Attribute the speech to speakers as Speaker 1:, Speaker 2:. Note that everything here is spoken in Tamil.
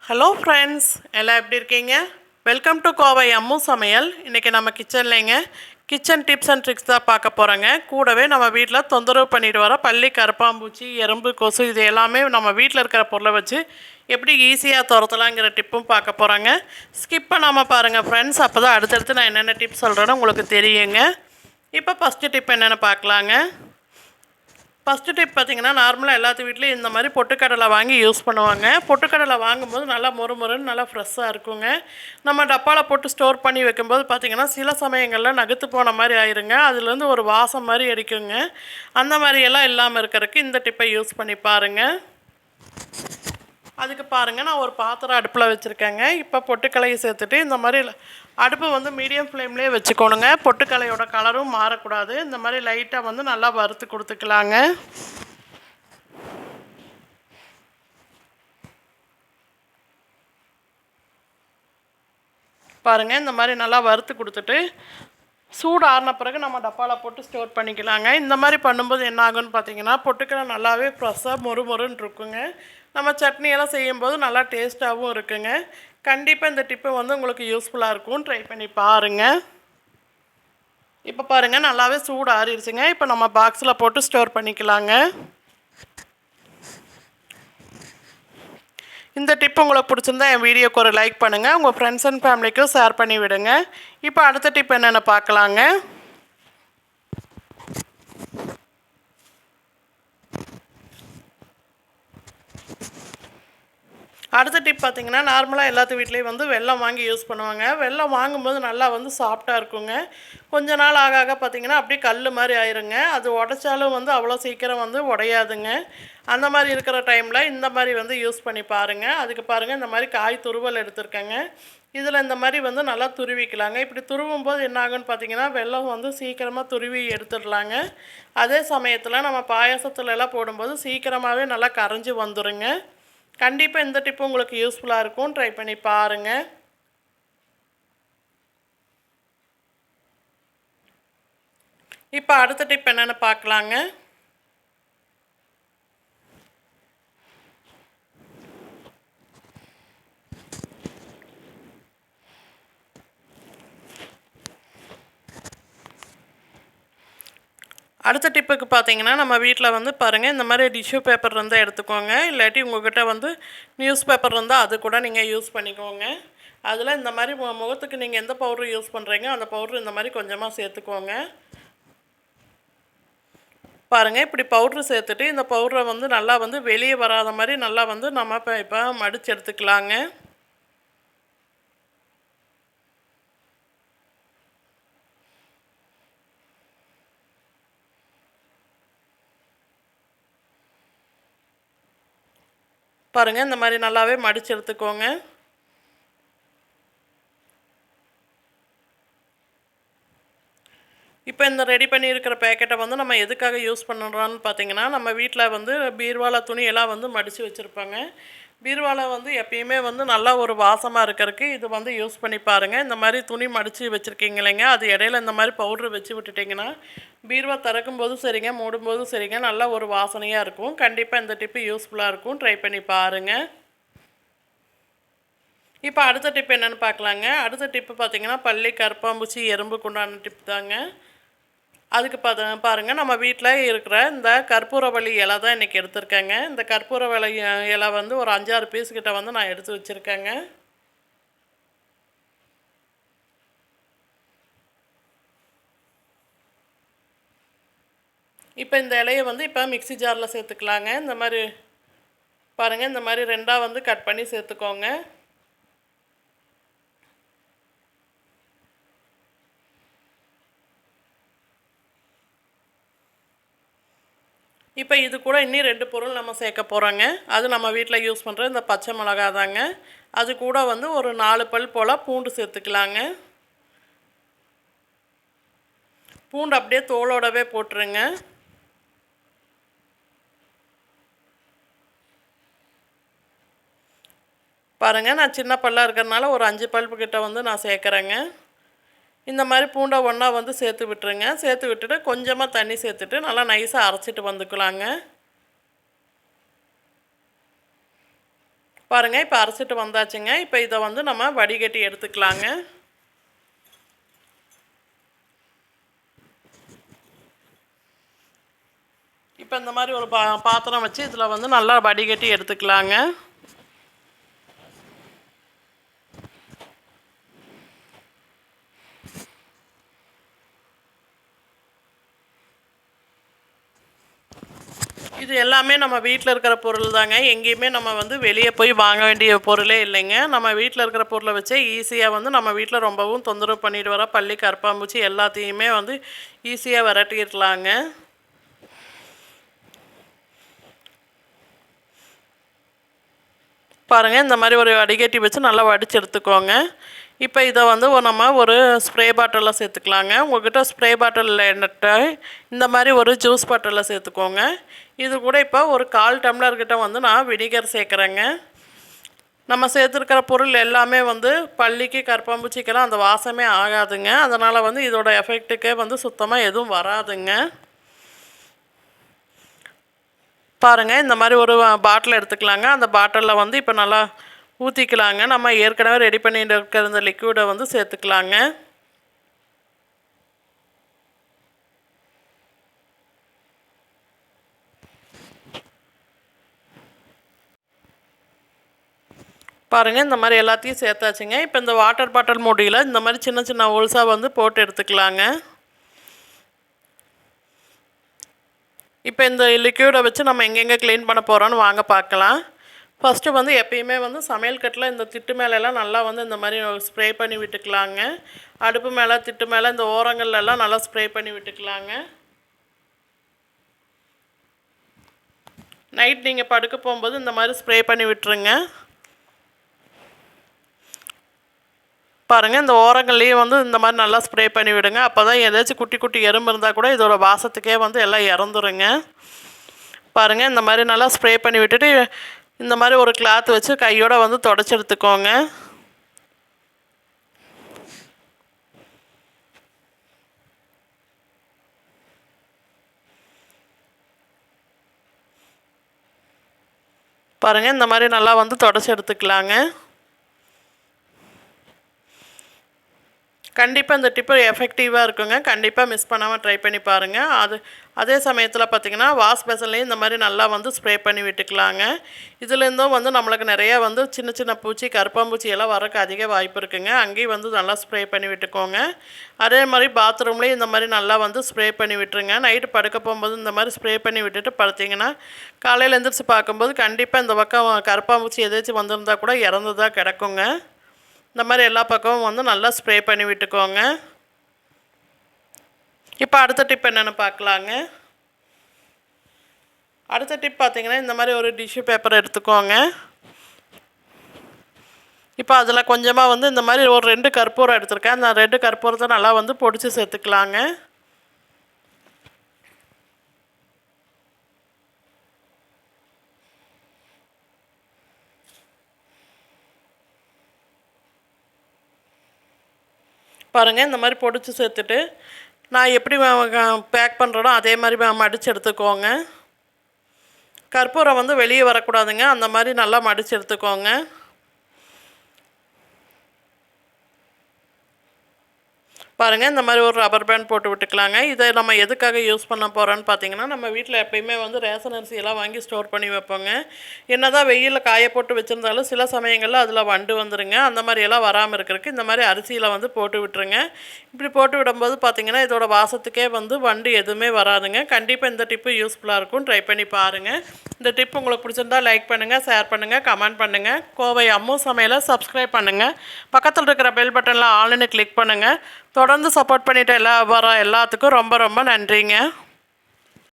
Speaker 1: ஹலோ ஃப்ரெண்ட்ஸ், எல்லாம் எப்படி இருக்கீங்க? வெல்கம் டு கோவை அம்மு சமையல். இன்றைக்கி நம்ம கிச்சன்லேங்க கிச்சன் டிப்ஸ் அண்ட் ட்ரிக்ஸ் தான் பார்க்க போகிறோங்க. கூடவே நம்ம வீட்டில் தொந்தரவு பண்ணிட்டு வர பல்லி, கரப்பாம்பூச்சி, எறும்பு, கொசு இது எல்லாமே நம்ம வீட்டில் இருக்கிற பொருளை வச்சு எப்படி ஈஸியாக துரத்தலாங்கிற டிப்பும் பார்க்க போகிறோங்க. ஸ்கிப் பண்ணாமல் பாருங்கள் ஃப்ரெண்ட்ஸ், அப்போ தான் அடுத்தடுத்து நான் என்னென்ன டிப்ஸ் சொல்கிறேன்னு உங்களுக்கு தெரியுங்க. இப்போ ஃபஸ்ட்டு டிப் என்னென்னு பார்க்கலாங்க. ஃபஸ்ட்டு டிப் பார்த்திங்கன்னா, நார்மலாக எல்லாத்து வீட்லேயும் இந்த மாதிரி பொட்டுக்கடலை வாங்கி யூஸ் பண்ணுவாங்க. பொட்டுக்கடலை வாங்கும்போது நல்லா மொறுமொறுன்னு நல்லா ஃப்ரெஷ்ஷாக இருக்குங்க. நம்ம டப்பாவில் போட்டு ஸ்டோர் பண்ணி வைக்கும்போது பார்த்திங்கன்னா சில சமயங்களில் நகுத்து போன மாதிரி ஆயிருங்க. அதுலேருந்து ஒரு வாசம் மாதிரி அடிக்குங்க. அந்த மாதிரியெல்லாம் இல்லாமல் இருக்கிறதுக்கு இந்த டிப்பை யூஸ் பண்ணி பாருங்கள். அதுக்கு பாருங்கள், நான் ஒரு பாத்திரம் அடுப்பில் வச்சுருக்கேங்க. இப்போ பொட்டுக்கலையை சேர்த்துட்டு இந்த மாதிரி அடுப்பு வந்து மீடியம் ஃப்ளேம்லேயே வச்சுக்கோணுங்க. பொட்டுக்கலையோட கலரும் மாறக்கூடாது. இந்த மாதிரி லைட்டாக வந்து நல்லா வறுத்து கொடுத்துக்கலாங்க. பாருங்கள், இந்த மாதிரி நல்லா வறுத்து கொடுத்துட்டு சூடு ஆறின பிறகு நம்ம டப்பாவில் போட்டு ஸ்டோர் பண்ணிக்கலாங்க. இந்த மாதிரி பண்ணும்போது என்ன ஆகுன்னு பார்த்தீங்கன்னா, பொட்டுக்கடலை நல்லாவே ஃப்ரெஷ்ஷாக மொறுமொறுன்னு இருக்குங்க. நம்ம சட்னியெல்லாம் செய்யும்போது நல்லா டேஸ்ட்டாகவும் இருக்குங்க. கண்டிப்பாக இந்த டிப்பு வந்து உங்களுக்கு யூஸ்ஃபுல்லாக இருக்கும். ட்ரை பண்ணி பாருங்கள். இப்போ பாருங்கள், நல்லாவே சூடு ஆறிடுச்சுங்க. இப்போ நம்ம பாக்ஸில் போட்டு ஸ்டோர் பண்ணிக்கலாங்க. இந்த டிப் உங்களுக்கு பிடிச்சிருந்தா என் வீடியோக்கு ஒரு லைக் பண்ணுங்கள். உங்கள் ஃப்ரெண்ட்ஸ் அண்ட் ஃபேமிலிக்கும் ஷேர் பண்ணி விடுங்க. இப்போ அடுத்த டிப் என்னென்னு பார்க்கலாங்க. அடுத்த டிப் பார்த்திங்கன்னா, நார்மலாக எல்லாத்து வீட்லேயும் வந்து வெல்லம் வாங்கி யூஸ் பண்ணுவாங்க. வெல்லம் வாங்கும்போது நல்லா வந்து சாஃப்டாக இருக்குங்க. கொஞ்ச நாள் ஆக ஆக பார்த்திங்கன்னா அப்படியே கல் மாதிரி ஆயிருங்க. அது உடைச்சாலும் வந்து அவ்வளோ சீக்கிரம் வந்து உடையாதுங்க. அந்த மாதிரி இருக்கிற டைமில் இந்த மாதிரி வந்து யூஸ் பண்ணி பாருங்கள். அதுக்கு பாருங்கள், இந்த மாதிரி காய் துருவல் எடுத்துருக்கேங்க. இதில் இந்த மாதிரி வந்து நல்லா துருவிக்கலாங்க. இப்படி துருவும் போது என்ன ஆகுன்னு பார்த்தீங்கன்னா, வெல்லம் வந்து சீக்கிரமாக துருவி எடுத்துடலாங்க. அதே சமயத்தில் நம்ம பாயாசத்துல எல்லாம் போடும்போது சீக்கிரமாகவே நல்லா கரைஞ்சி வந்துடுங்க. கண்டிப்பாக இந்த டிப்பு உங்களுக்கு யூஸ்ஃபுல்லாக இருக்கும். ட்ரை பண்ணி பாருங்கள். இப்போ அடுத்த டிப் என்னென்னு பார்க்கலாங்க. அடுத்த டிப்புக்கு பார்த்தீங்கன்னா, நம்ம வீட்டில் வந்து பாருங்கள், இந்த மாதிரி டிஷ்யூ பேப்பர் இருந்தால் எடுத்துக்கோங்க. இல்லாட்டி உங்கள்கிட்ட வந்து நியூஸ் பேப்பர் இருந்தால் அது கூட நீங்கள் யூஸ் பண்ணிக்கோங்க. அதில் இந்த மாதிரி முகத்துக்கு நீங்கள் எந்த பவுட்ரு யூஸ் பண்ணுறீங்க அந்த பவுட்ரு இந்த மாதிரி கொஞ்சமாக சேர்த்துக்கோங்க. பாருங்கள், இப்படி பவுட்ரு சேர்த்துட்டு இந்த பவுடரை வந்து நல்லா வந்து வெளியே வராத மாதிரி நல்லா வந்து நம்ம இப்போ மடித்து எடுத்துக்கலாங்க. பாருங்கள், இந்த மாதிரி நல்லாவே மடித்து எடுத்துக்கோங்க. இப்போ இந்த ரெடி பண்ணியிருக்கிற பேக்கெட்டை வந்து நம்ம எதுக்காக யூஸ் பண்ணுறோன்னு பார்த்தீங்கன்னா, நம்ம வீட்டில் வந்து பீர்வாலா துணியெல்லாம் வந்து மடித்து வச்சுருப்பாங்க. பீர்வாலா வந்து எப்பயுமே வந்து நல்லா ஒரு வாசமாக இருக்கிறதுக்கு இது வந்து யூஸ் பண்ணி பாருங்கள். இந்த மாதிரி துணி மடித்து வச்சுருக்கீங்க இல்லைங்க, அது இடையில இந்த மாதிரி பவுட்ரு வச்சு விட்டுட்டிங்கன்னா பீர்வா திறக்கும்போதும் சரிங்க, மூடும்போதும் சரிங்க, நல்லா ஒரு வாசனையாக இருக்கும். கண்டிப்பாக இந்த டிப்பு யூஸ்ஃபுல்லாக இருக்கும். ட்ரை பண்ணி பாருங்கள். இப்போ அடுத்த டிப் என்னென்னு பார்க்கலாங்க. அடுத்த டிப்பு பார்த்திங்கன்னா, பல்லி, கரப்பாம்பூச்சி, எறும்புக்கு உண்டான டிப் தாங்க. அதுக்கு பாருங்கள், நம்ம வீட்டில் இருக்கிற இந்த கற்பூரவள்ளி இலை தான் இன்றைக்கி எடுத்திருக்கேங்க. இந்த கற்பூரவள்ளி இலை வந்து ஒரு 5-6 பீஸ் கிட்ட வந்து நான் எடுத்து வச்சுருக்கேங்க. இப்போ இந்த இலையை வந்து இப்போ மிக்ஸி ஜாரில் சேர்த்துக்கலாங்க. இந்த மாதிரி பாருங்கள், இந்த மாதிரி 2ஆக வந்து கட் பண்ணி சேர்த்துக்கோங்க. இப்போ இது கூட இன்னும் 2 பொருள் நம்ம சேர்க்க போகிறோங்க. அது நம்ம வீட்டில் யூஸ் பண்ணுற இந்த பச்சை மிளகா தாங்க. அது கூட வந்து ஒரு 4 பல் போல் பூண்டு சேர்த்துக்கலாங்க. பூண்டு அப்படியே தோலோடவே போட்டுருங்க. பாருங்கள், நான் சின்ன பல்லாக இருக்கிறதுனால ஒரு 5 பல்பு கிட்ட வந்து நான் சேர்க்குறேங்க. இந்த மாதிரி பூண்டை ஒன்றா வந்து சேர்த்து விட்டுருங்க. சேர்த்து விட்டுட்டு கொஞ்சமாக தண்ணி சேர்த்துட்டு நல்லா நைஸாக அரைச்சிட்டு வந்துக்கலாங்க. பாருங்கள் இப்போ அரைச்சிட்டு வந்தாச்சுங்க. இப்போ இதை வந்து நம்ம வடிகட்டி எடுத்துக்கலாங்க. இப்போ இந்த மாதிரி ஒரு பாத்திரம் வச்சு இதில் வந்து நல்லா வடிகட்டி எடுத்துக்கலாங்க. இது எல்லாமே நம்ம வீட்டில் இருக்கிற பொருள் தாங்க. எங்கேயுமே நம்ம வந்து வெளியே போய் வாங்க வேண்டிய பொருளே இல்லைங்க. நம்ம வீட்டில் இருக்கிற பொருளை வச்சே ஈஸியாக வந்து நம்ம வீட்டில் ரொம்பவும் தொந்தரவு பண்ணிட்டு வர பல்லி, கரப்பாம்பூச்சி எல்லாத்தையுமே வந்து ஈஸியாக விரட்டிடலாங்க. பாருங்கள், இந்த மாதிரி ஒரு வடிகட்டி வச்சு நல்லா வடித்து எடுத்துக்கோங்க. இப்போ இதை வந்து நம்ம ஒரு ஸ்ப்ரே பாட்டிலில் சேர்த்துக்கலாங்க. உங்கள்கிட்ட ஸ்ப்ரே பாட்டில் இல்லைன்னுட்டு இந்த மாதிரி ஒரு ஜூஸ் பாட்டிலில் சேர்த்துக்கோங்க. இது கூட இப்போ ஒரு 1/4 டம்ளர்கிட்ட வந்து நான் வினிகர் சேர்க்குறேங்க. நம்ம சேர்த்துருக்கிற பொருள் எல்லாமே வந்து பல்லிக்கு, கரப்பாம்பூச்சிக்கெல்லாம் அந்த வாசமே ஆகாதுங்க. அதனால் வந்து இதோட எஃபெக்ட்டுக்கே வந்து சுத்தமாக எதுவும் வராதுங்க. பாருங்கள், இந்த மாதிரி ஒரு பாட்டில் எடுத்துக்கலாங்க. அந்த பாட்டிலில் வந்து இப்போ நல்லா ஊற்றிக்கலாங்க. நம்ம ஏற்கனவே ரெடி பண்ணிட்டு இருக்கிற இந்த லிக்விடை வந்து சேர்த்துக்கலாங்க. பாருங்கள், இந்த மாதிரி எல்லாத்தையும் சேர்த்தாச்சுங்க. இப்போ இந்த வாட்டர் பாட்டில் மூடியில் இந்த மாதிரி சின்ன சின்ன ஹோல்ஸாக வந்து போட்டு எடுத்துக்கலாங்க. இப்போ இந்த லிக்விடை வச்சு நம்ம எங்கெங்கே க்ளீன் பண்ண போகிறோன்னு வாங்க பார்க்கலாம். ஃபஸ்ட்டு வந்து எப்பயுமே வந்து சமையல் கட்டில் இந்த திட்டு மேலெல்லாம் நல்லா வந்து இந்த மாதிரி ஸ்ப்ரே பண்ணி விட்டுக்கலாங்க. அடுப்பு மேலே, திட்டு மேலே, இந்த ஓரங்கள்லாம் நல்லா ஸ்ப்ரே பண்ணி விட்டுக்கலாங்க. நைட் நீங்கள் படுக்க போகும்போது இந்த மாதிரி ஸ்ப்ரே பண்ணி விட்டுருங்க. பாருங்கள், இந்த ஓரங்கள்லேயும் வந்து இந்த மாதிரி நல்லா ஸ்ப்ரே பண்ணி விடுங்க. அப்போ தான் ஏதாச்சும் குட்டி குட்டி எறும்பு இருந்தால் கூட இதோட வாசத்துக்கே வந்து எல்லாம் இறந்துருங்க. பாருங்கள், இந்த மாதிரி நல்லா ஸ்ப்ரே பண்ணி விட்டுட்டு இந்த மாதிரி ஒரு கிளாத் வச்சு கையோடு வந்து தொடச்சி எடுத்துக்கோங்க. பாருங்கள், இந்த மாதிரி நல்லா வந்து தொடச்சி எடுத்துக்கலாங்க. கண்டிப்பாக இந்த டிப்பு எஃபெக்டிவாக இருக்குங்க. கண்டிப்பாக மிஸ் பண்ணாமல் ட்ரை பண்ணி பாருங்கள். அதே சமயத்தில் பார்த்திங்கன்னா வாஷ் பேசன்லேயும் இந்த மாதிரி நல்லா வந்து ஸ்ப்ரே பண்ணி விட்டுக்கலாங்க. இதுலேருந்தும் வந்து நம்மளுக்கு நிறையா வந்து சின்ன சின்ன பூச்சி, கரப்பாம்பூச்சி எல்லாம் வரக்கு அதிக வாய்ப்பு இருக்குங்க. அங்கேயும் வந்து நல்லா ஸ்ப்ரே பண்ணி விட்டுக்கோங்க. அதே மாதிரி பாத்ரூம்லேயும் இந்த மாதிரி நல்லா வந்து ஸ்ப்ரே பண்ணி விட்டுருங்க. நைட்டு படுக்க போகும்போது இந்த மாதிரி ஸ்ப்ரே பண்ணி விட்டுட்டு படுத்திங்கன்னா காலையில் எழுந்திரிச்சு பார்க்கும்போது கண்டிப்பாக இந்த பக்கம் கரப்பாம்பூச்சி எதாச்சும் வந்திருந்தால் கூட இறந்து தான் கிடக்குங்க. இந்த மாதிரி எல்லா பக்கமும் வந்து நல்லா ஸ்ப்ரே பண்ணி விட்டுக்கோங்க. இப்போ அடுத்த டிப் என்னென்னு பார்க்கலாங்க. அடுத்த டிப் பார்த்திங்கன்னா இந்த மாதிரி ஒரு டிஷ்யூ பேப்பர் எடுத்துக்கோங்க. இப்போ அதில் கொஞ்சமாக வந்து இந்த மாதிரி ஒரு 2 கற்பூரம் எடுத்துருக்கேன். அந்த 2 கற்பூரத்தை நல்லா வந்து பொடிச்சு சேர்த்துக்கலாங்க. பாருங்கள், இந்த மாதிரி பொடிச்சு சேர்த்துட்டு நான் எப்படி பேக் பண்ணுறனோ அதே மாதிரி மடித்து எடுத்துக்கோங்க. கற்பூரம் வந்து வெளியே வரக்கூடாதுங்க. அந்த மாதிரி நல்லா மடித்து எடுத்துக்கோங்க. பாருங்கள், இந்த மாதிரி ஒரு ரப்பர் பேண்ட் போட்டு விட்டுக்கலாங்க. இதை நம்ம எதுக்காக யூஸ் பண்ண போகிறோன்னு பார்த்தீங்கன்னா, நம்ம வீட்டில் எப்பயுமே வந்து ரேஷன் அரிசியெல்லாம் வாங்கி ஸ்டோர் பண்ணி வைப்போங்க. என்ன தான் வெயிலில் காய போட்டு வச்சுருந்தாலும் சில சமயங்களில் அதில் வண்டு வந்துடுங்க. அந்த மாதிரியெல்லாம் வராமல் இருக்கிறதுக்கு இந்த மாதிரி அரிசியில் வந்து போட்டு விட்டுருங்க. இப்படி போட்டு விடும்போது பார்த்திங்கன்னா இதோட வாசத்துக்கே வந்து வண்டு எதுவுமே வராதுங்க. கண்டிப்பாக இந்த டிப்பு யூஸ்ஃபுல்லாக இருக்கும். ட்ரை பண்ணி பாருங்கள். இந்த டிப் உங்களுக்கு பிடிச்சிருந்தா லைக் பண்ணுங்கள், ஷேர் பண்ணுங்கள், கமெண்ட் பண்ணுங்கள். கோவை அம்மு சமையலை சப்ஸ்கிரைப் பண்ணுங்கள். பக்கத்தில் இருக்கிற பெல் பட்டனில் ஆல்னு கிளிக் பண்ணுங்கள். தொடர்ந்து சப்போர்ட் பண்ணிவிட்டு வர எல்லாத்துக்கும் ரொம்ப ரொம்ப நன்றிங்க.